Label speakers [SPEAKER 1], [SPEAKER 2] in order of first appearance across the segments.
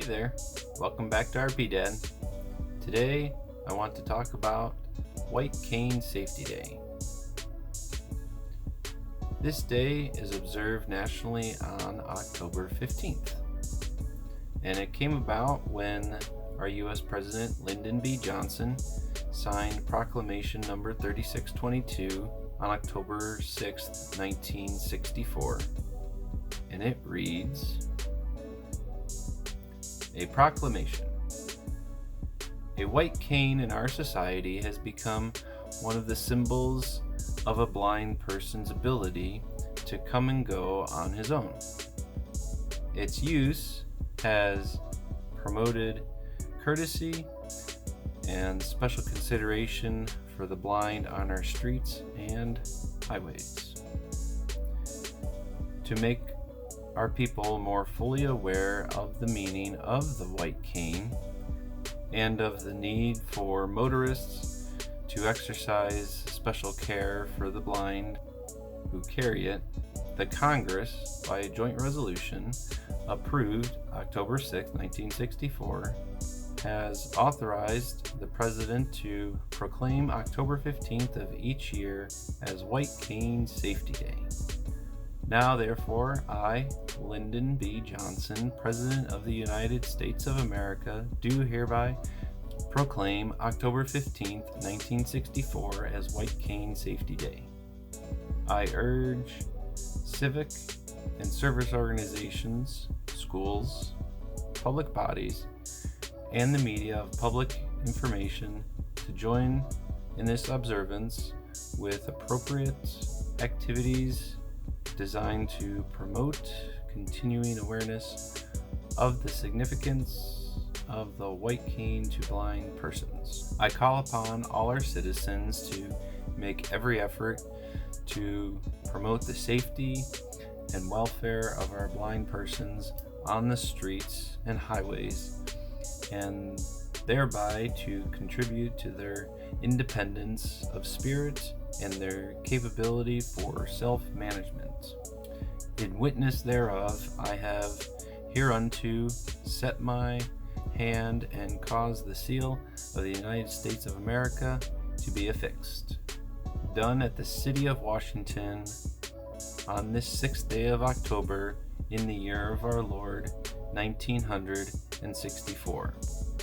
[SPEAKER 1] there, welcome back to RP Dad. Today I want to talk about White Cane Safety Day. This day is observed nationally on October 15th, and it came about when our U.S. President Lyndon B. Johnson signed Proclamation number 3622 on October 6, 1964, and it reads, a proclamation. A white cane in our society has become one of the symbols of a blind person's ability to come and go on his own. Its use has promoted courtesy and special consideration for the blind on our streets and highways. To make our people more fully aware of the meaning of the white cane and of the need for motorists to exercise special care for the blind who carry it, the Congress, by a joint resolution, approved October 6, 1964, has authorized the President to proclaim October 15th of each year as White Cane Safety Day. Now, therefore, I, Lyndon B. Johnson, President of the United States of America, do hereby proclaim October 15th, 1964 as White Cane Safety Day. I urge civic and service organizations, schools, public bodies, and the media of public information to join in this observance with appropriate activities designed to promote continuing awareness of the significance of the white cane to blind persons. I call upon all our citizens to make every effort to promote the safety and welfare of our blind persons on the streets and highways, and thereby to contribute to their independence of spirit and their capability for self-management. In witness thereof, I have hereunto set my hand and caused the seal of the United States of America to be affixed. Done at the city of Washington on this 6th day of October in the year of our Lord, 1964,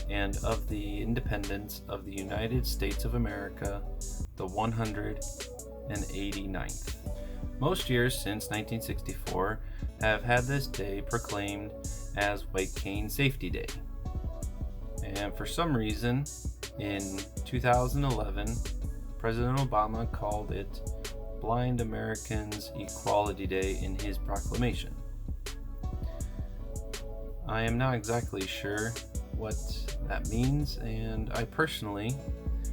[SPEAKER 1] and of the independence of the United States of America, the 189th. Most years since 1964 have had this day proclaimed as White Cane Safety Day. And for some reason, in 2011, President Obama called it Blind Americans Equality Day in his proclamation. I am not exactly sure what that means, and I personally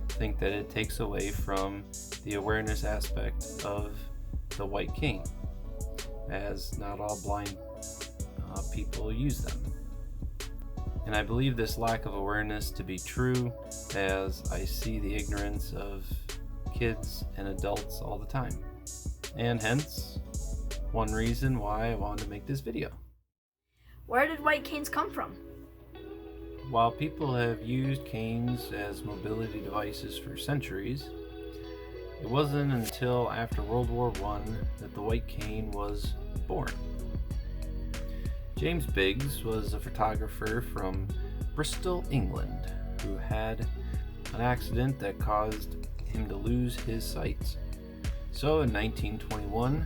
[SPEAKER 1] think that it takes away from the awareness aspect of the white cane, as not all blind people use them. And I believe this lack of awareness to be true, as I see the ignorance of kids and adults all the time, and hence one reason why I wanted to make this video.
[SPEAKER 2] Where did white canes come from?
[SPEAKER 1] While people have used canes as mobility devices for centuries, it wasn't until after World War I that the white cane was born. James Biggs was a photographer from Bristol, England, who had an accident that caused him to lose his sight. So in 1921,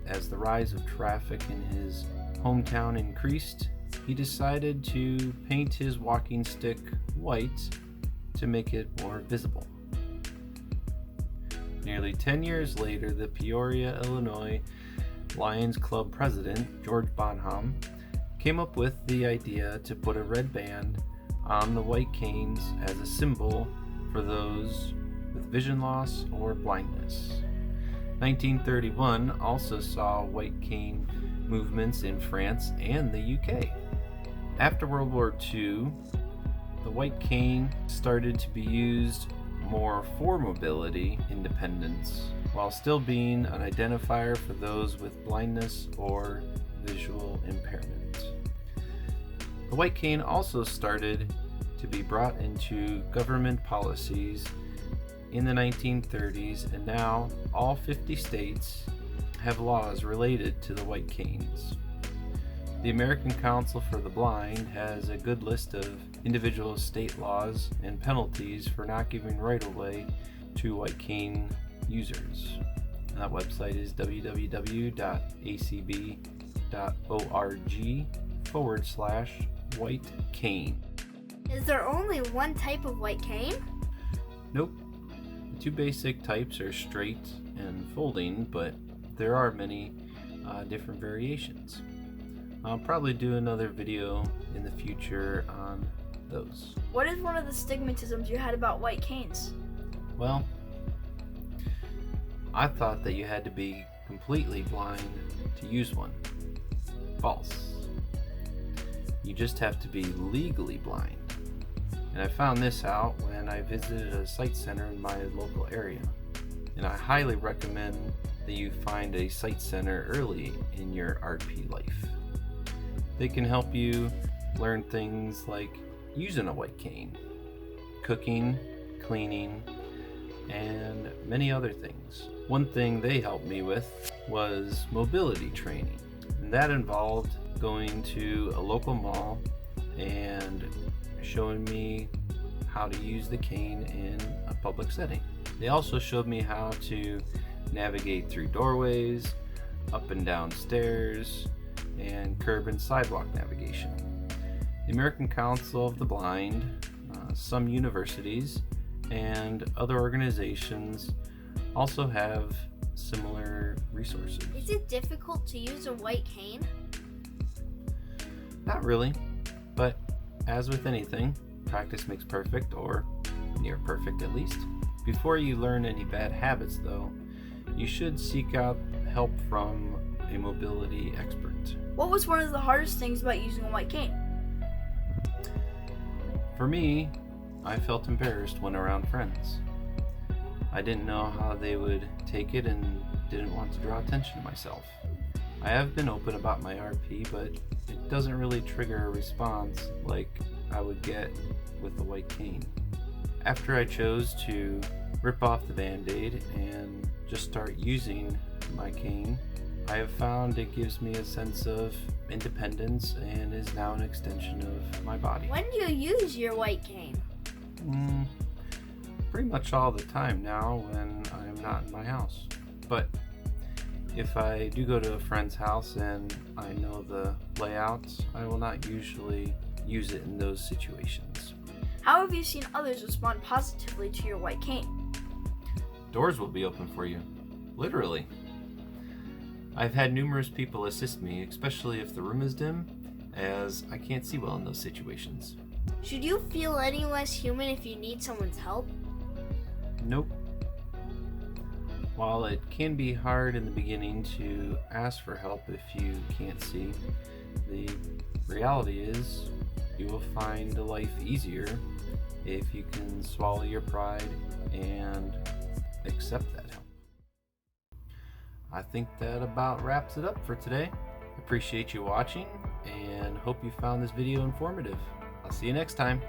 [SPEAKER 1] as the rise of traffic in his hometown increased, he decided to paint his walking stick white to make it more visible. Nearly 10 years later, the Peoria, Illinois Lions Club president, George Bonham, came up with the idea to put a red band on the white canes as a symbol for those with vision loss or blindness. 1931 also saw white cane movements in France and the UK. After World War II, the white cane started to be used more for mobility independence, while still being an identifier for those with blindness or visual impairment. The white cane also started to be brought into government policies in the 1930s, and now all 50 states have laws related to the white canes. The American Council for the Blind has a good list of individual state laws and penalties for not giving right-of-way to white cane users. And that website is www.acb.org/white cane.
[SPEAKER 2] Is there only one type of white cane?
[SPEAKER 1] Nope. The two basic types are straight and folding, but there are many different variations. I'll probably do another video in the future on those.
[SPEAKER 2] What is one of the stigmatisms you had about white canes?
[SPEAKER 1] Well, I thought that you had to be completely blind to use one. False. You just have to be legally blind. And I found this out when I visited a sight center in my local area. And I highly recommend that you find a sight center early in your RP life. They can help you learn things like using a white cane, cooking, cleaning, and many other things. One thing they helped me with was mobility training, and that involved going to a local mall and showing me how to use the cane in a public setting. They also showed me how to navigate through doorways, up and down stairs, and curb and sidewalk navigation. The American Council of the Blind, some universities, and other organizations also have similar resources.
[SPEAKER 2] Is it difficult to use a white cane?
[SPEAKER 1] Not really, but as with anything, practice makes perfect, or near perfect at least. Before you learn any bad habits, though, you should seek out help from a mobility expert.
[SPEAKER 2] What was one of the hardest things about using a white cane?
[SPEAKER 1] For me, I felt embarrassed when around friends. I didn't know how they would take it and didn't want to draw attention to myself. I have been open about my RP, but it doesn't really trigger a response like I would get with the white cane. After I chose to rip off the band-aid and just start using my cane, I have found it gives me a sense of independence and is now an extension of my body.
[SPEAKER 2] When do you use your white cane?
[SPEAKER 1] Pretty much all the time now when I'm not in my house. But if I do go to a friend's house and I know the layouts, I will not usually use it in those situations.
[SPEAKER 2] How have you seen others respond positively to your white cane?
[SPEAKER 1] Doors will be open for you, literally. I've had numerous people assist me, especially if the room is dim, as I can't see well in those situations.
[SPEAKER 2] Should you feel any less human if you need someone's help?
[SPEAKER 1] Nope. While it can be hard in the beginning to ask for help if you can't see, the reality is you will find life easier if you can swallow your pride and accept that help. I think that about wraps it up for today. Appreciate you watching and hope you found this video informative. I'll see you next time.